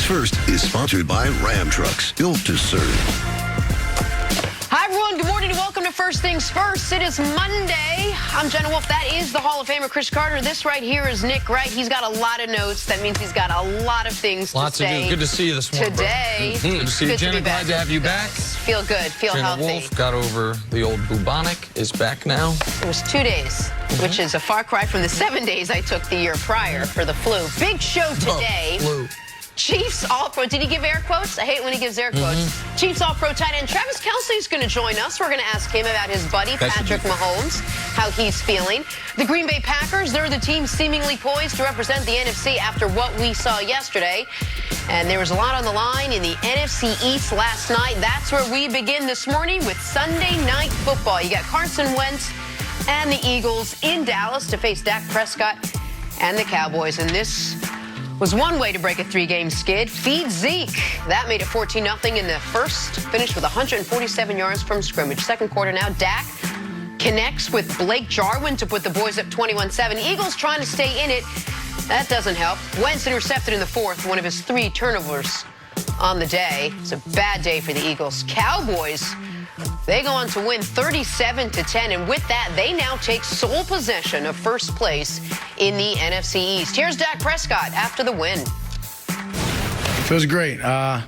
First is sponsored by Ram Trucks, built to serve. Hi, everyone. Good morning and welcome to First Things First. It is Monday. I'm Jenna Wolf. That is the Hall of Famer Cris Carter. This right here is Nick Wright. He's got a lot of notes. That means he's got a lot of things to say. To do. Good to see you this morning. Today. Good to see you, Jenna. Glad to have you back. Feel good. Feel Jenna healthy. Wolf got over the old bubonic. Is back now. It was 2 days, which is a far cry from the 7 days I took the year prior for the flu. Big show today. Flu. Chiefs All-Pro. Did he give air quotes? I hate when he gives air quotes. Chiefs All-Pro tight end Travis Kelce's going to join us. We're going to ask him about his buddy, Patrick Mahomes, how he's feeling. The Green Bay Packers, they're the team seemingly poised to represent the NFC after what we saw yesterday. And there was a lot on the line in the NFC East last night. That's where we begin this morning with Sunday Night Football. You got Carson Wentz and the Eagles in Dallas to face Dak Prescott and the Cowboys. And this was one way to break a three-game skid. Feed Zeke. That made it 14-0 in the first. Finished with 147 yards from scrimmage. Second quarter now, Dak connects with Blake Jarwin to put the boys up 21-7. Eagles trying to stay in it. That doesn't help. Wentz intercepted in the fourth, one of his 3 turnovers on the day. It's a bad day for the Eagles. Cowboys, they go on to win 37-10, and with that, they now take sole possession of first place in the NFC East. Here's Dak Prescott after the win. Feels great. Yeah,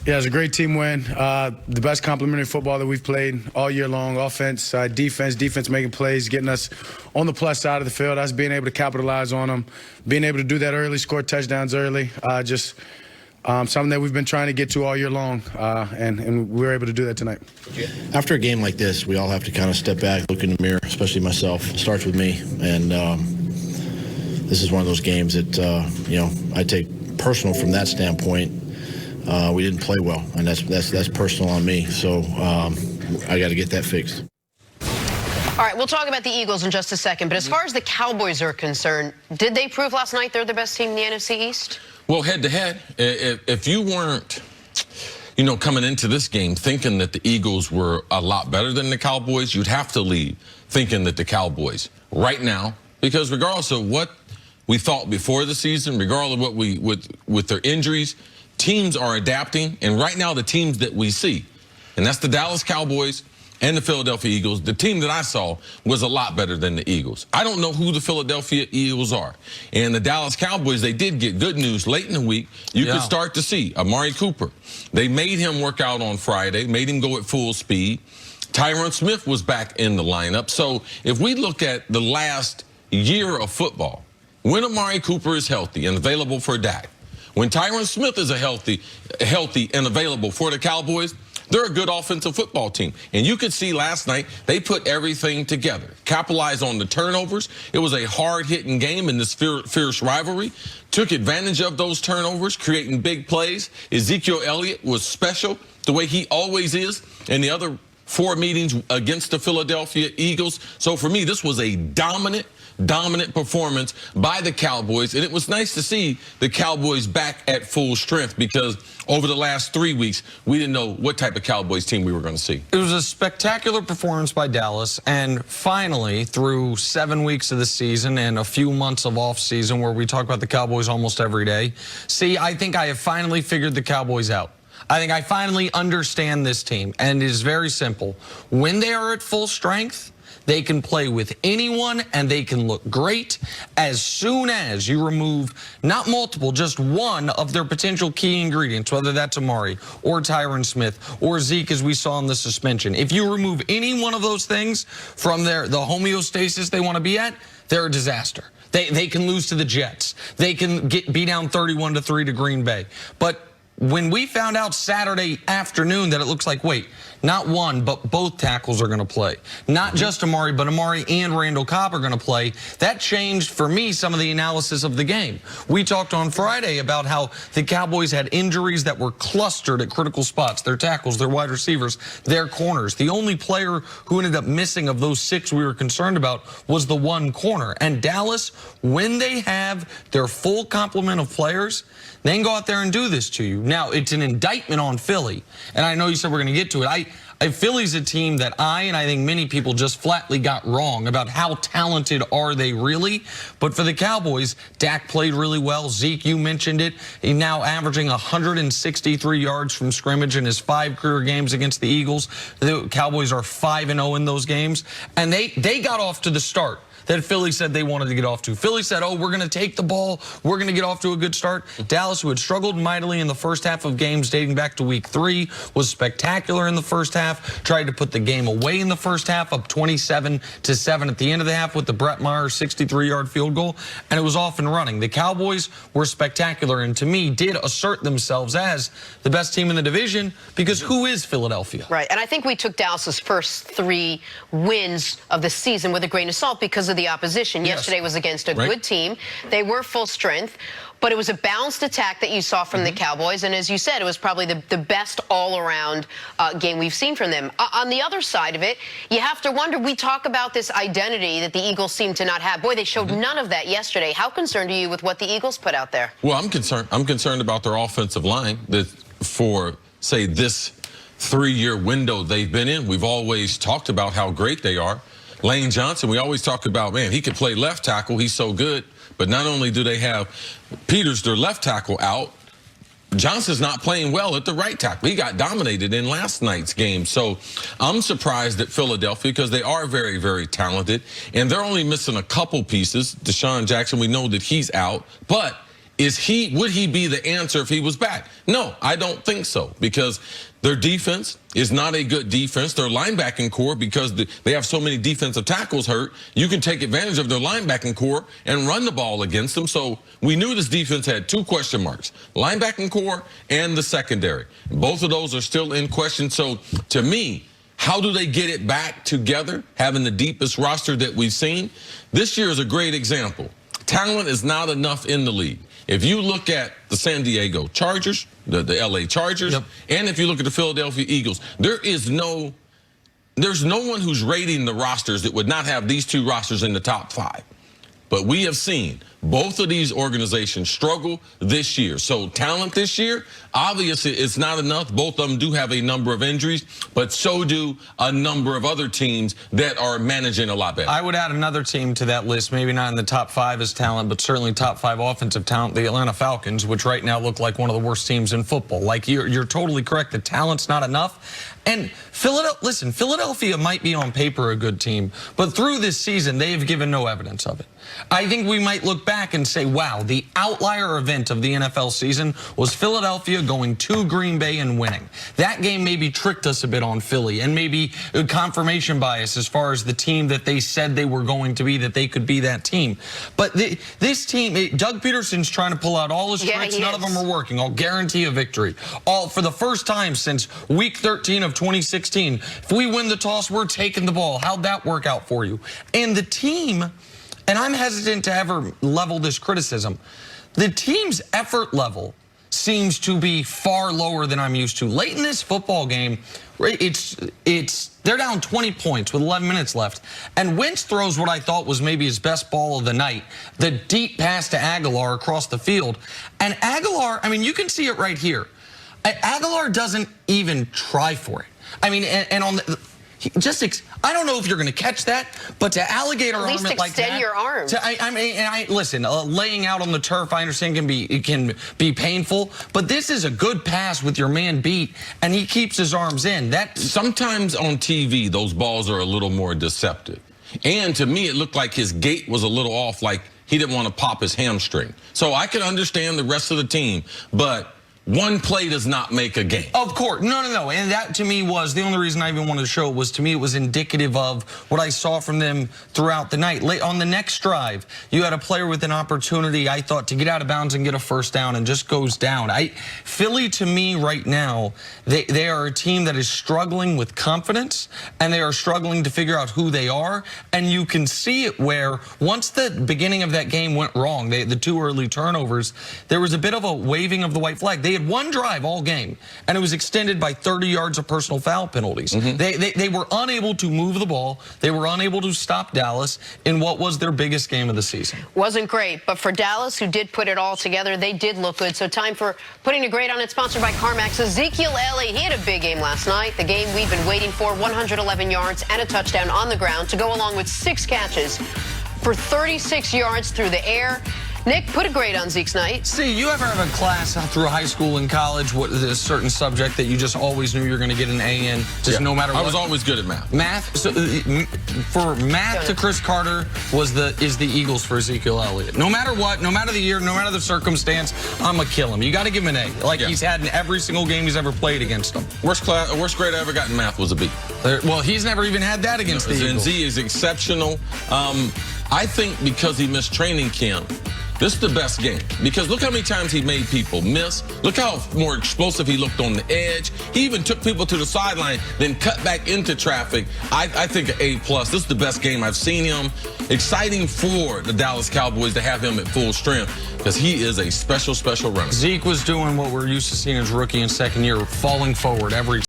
it was a great team win. The best complimentary football that we've played all year long. Offense, defense making plays, getting us on the plus side of the field, us being able to capitalize on them, being able to do that early, score touchdowns early. Something that we've been trying to get to all year long, and we were able to do that tonight. After a game like this, we all have to kind of step back, look in the mirror, especially myself. It starts with me, and this is one of those games that I take personal from that standpoint. We didn't play well, and that's personal on me. So I got to get that fixed. All right, we'll talk about the Eagles in just a second. But as far as the Cowboys are concerned, did they prove last night they're the best team in the NFC East? Well, head-to-head, if you weren't, coming into this game thinking that the Eagles were a lot better than the Cowboys, you'd have to leave thinking that the Cowboys right now, because regardless of what we thought before the season, regardless of what with their injuries, teams are adapting. And right now, the teams that we see, and that's the Dallas Cowboys and the Philadelphia Eagles, the team that I saw was a lot better than the Eagles. I don't know who the Philadelphia Eagles are. And the Dallas Cowboys, they did get good news late in the week. You could start to see Amari Cooper. They made him work out on Friday, made him go at full speed. Tyron Smith was back in the lineup. So if we look at the last year of football, when Amari Cooper is healthy and available for Dak, when Tyron Smith is healthy and available for the Cowboys, they're a good offensive football team. And you could see last night, they put everything together. Capitalized on the turnovers. It was a hard-hitting game in this fierce rivalry. Took advantage of those turnovers, creating big plays. Ezekiel Elliott was special, the way he always is in the other 4 meetings against the Philadelphia Eagles. So for me, this was a dominant performance by the Cowboys, and it was nice to see the Cowboys back at full strength, because over the last 3 weeks, we didn't know what type of Cowboys team we were going to see. It was a spectacular performance by Dallas, and finally, through 7 weeks of the season and a few months of off season where we talk about the Cowboys almost every day, I think I have finally figured the Cowboys out. I think I finally understand this team, and it is very simple. When they are at full strength, they can play with anyone, and they can look great as soon as you remove not multiple, just one of their potential key ingredients, whether that's Amari or Tyron Smith or Zeke, as we saw in the suspension. If you remove any one of those things from the homeostasis they want to be at, they're a disaster. They can lose to the Jets. They can be down 31-3 to Green Bay. But when we found out Saturday afternoon that it looks like, wait, not one, but both tackles are going to play. Not just Amari, but Amari and Randall Cobb are going to play. That changed, for me, some of the analysis of the game. We talked on Friday about how the Cowboys had injuries that were clustered at critical spots. Their tackles, their wide receivers, their corners. The only player who ended up missing of those 6 we were concerned about was the one corner. And Dallas, when they have their full complement of players, They can go out there and do this to you. Now, it's an indictment on Philly, and I know you said we're going to get to it. Philly's a team that and I think many people just flatly got wrong about how talented are they really. But for the Cowboys, Dak played really well. Zeke, you mentioned it. He's now averaging 163 yards from scrimmage in his 5 career games against the Eagles. The Cowboys are 5-0 in those games. And they got off to the start that Philly said they wanted to get off to. Philly said, oh, we're going to take the ball. We're going to get off to a good start. Dallas, who had struggled mightily in the first half of games dating back to week 3, was spectacular in the first half, tried to put the game away in the first half, up 27-7 at the end of the half with the Brett Myers 63-yard field goal, and it was off and running. The Cowboys were spectacular and, to me, did assert themselves as the best team in the division because who is Philadelphia? Right, and I think we took Dallas's first 3 wins of the season with a grain of salt because of the opposition. Yes. Yesterday was against a good team. They were full strength, but it was a balanced attack that you saw from the Cowboys, and as you said, it was probably the best all-around game we've seen from them. On the other side of it, you have to wonder, we talk about this identity that the Eagles seem to not have. Boy, they showed none of that yesterday. How concerned are you with what the Eagles put out there? Well, I'm concerned. I'm concerned about their offensive line that for, say, this 3-year window they've been in. We've always talked about how great they are. Lane Johnson, we always talk about, man, he could play left tackle. He's so good. But not only do they have Peters, their left tackle, out, Johnson's not playing well at the right tackle. He got dominated in last night's game. So I'm surprised at Philadelphia because they are very, very talented. And they're only missing a couple pieces. Deshaun Jackson, we know that he's out. But would he be the answer if he was back? No, I don't think so, because their defense is not a good defense. Their linebacking core, because they have so many defensive tackles hurt, you can take advantage of their linebacking core and run the ball against them. So we knew this defense had 2 question marks, linebacking core and the secondary. Both of those are still in question. So to me, how do they get it back together, having the deepest roster that we've seen? This year is a great example. Talent is not enough in the league. If you look at the San Diego Chargers, the LA Chargers, and if you look at the Philadelphia Eagles, there's no one who's rating the rosters that would not have these 2 rosters in the top 5. But we have seen both of these organizations struggle this year. So talent this year, obviously it's not enough. Both of them do have a number of injuries, but so do a number of other teams that are managing a lot better. I would add another team to that list, maybe not in the top 5 as talent, but certainly top 5 offensive talent, the Atlanta Falcons, which right now look like one of the worst teams in football. Like, you're totally correct. The talent's not enough. And Philadelphia might be on paper a good team, but through this season, they have given no evidence of it. I think we might look back and say, wow, the outlier event of the NFL season was Philadelphia going to Green Bay and winning. That game maybe tricked us a bit on Philly, and maybe confirmation bias as far as the team that they said they were going to be, that they could be that team. But this team, Doug Peterson's trying to pull out all his tricks. None of them are working. I'll guarantee a victory. All for the first time since week 13 of 2016. If we win the toss, we're taking the ball. How'd that work out for you? And the team, and I'm hesitant to ever level this criticism, the team's effort level seems to be far lower than I'm used to. Late in this football game, they're down 20 points with 11 minutes left, and Wentz throws what I thought was maybe his best ball of the night, the deep pass to Aguilar across the field. And Aguilar, I mean, you can see it right here. Aguilar doesn't even try for it. I mean, and on the I don't know if you're going to catch that, but to alligator arm it like that. Extend your arm. Listen, laying out on the turf, I understand it can be painful, but this is a good pass with your man beat, and he keeps his arms in. Sometimes on TV, those balls are a little more deceptive. And to me, it looked like his gait was a little off, like he didn't want to pop his hamstring. So I can understand the rest of the team, but one play does not make a game. Of course. No. And that, to me, was the only reason I even wanted to show it was, to me, it was indicative of what I saw from them throughout the night. On the next drive, you had a player with an opportunity, I thought, to get out of bounds and get a first down, and just goes down. Philly, to me, right now, they are a team that is struggling with confidence, and they are struggling to figure out who they are. And you can see it where, once the beginning of that game went wrong, the 2 early turnovers, there was a bit of a waving of the white flag. They had one drive all game, and it was extended by 30 yards of personal foul penalties. They were unable to move the ball. They were unable to stop Dallas in what was their biggest game of the season. Wasn't great, but for Dallas, who did put it all together, they did look good. So time for Putting a Grade on it, sponsored by CarMax. Ezekiel Elliott, he had a big game last night. The game we've been waiting for, 111 yards and a touchdown on the ground to go along with 6 catches for 36 yards through the air. Nick, put a grade on Zeke's night. See, you ever have a class through high school and college, what is a certain subject that you just always knew you were going to get an A in, just no matter what? I was always good at math. Math? So, for math to Cris Carter is the Eagles for Ezekiel Elliott. No matter what, no matter the year, no matter the circumstance, I'm going to kill him. You got to give him an A, like he's had in every single game he's ever played against them. Worst grade I ever got in math was a B. Well, he's never even had that against the Eagles. Z is exceptional. I think because he missed training camp, this is the best game, because look how many times he made people miss. Look how more explosive he looked on the edge. He even took people to the sideline, then cut back into traffic. I think an A+. This is the best game I've seen him. Exciting for the Dallas Cowboys to have him at full strength, because he is a special, special runner. Zeke was doing what we're used to seeing his rookie and second year, falling forward every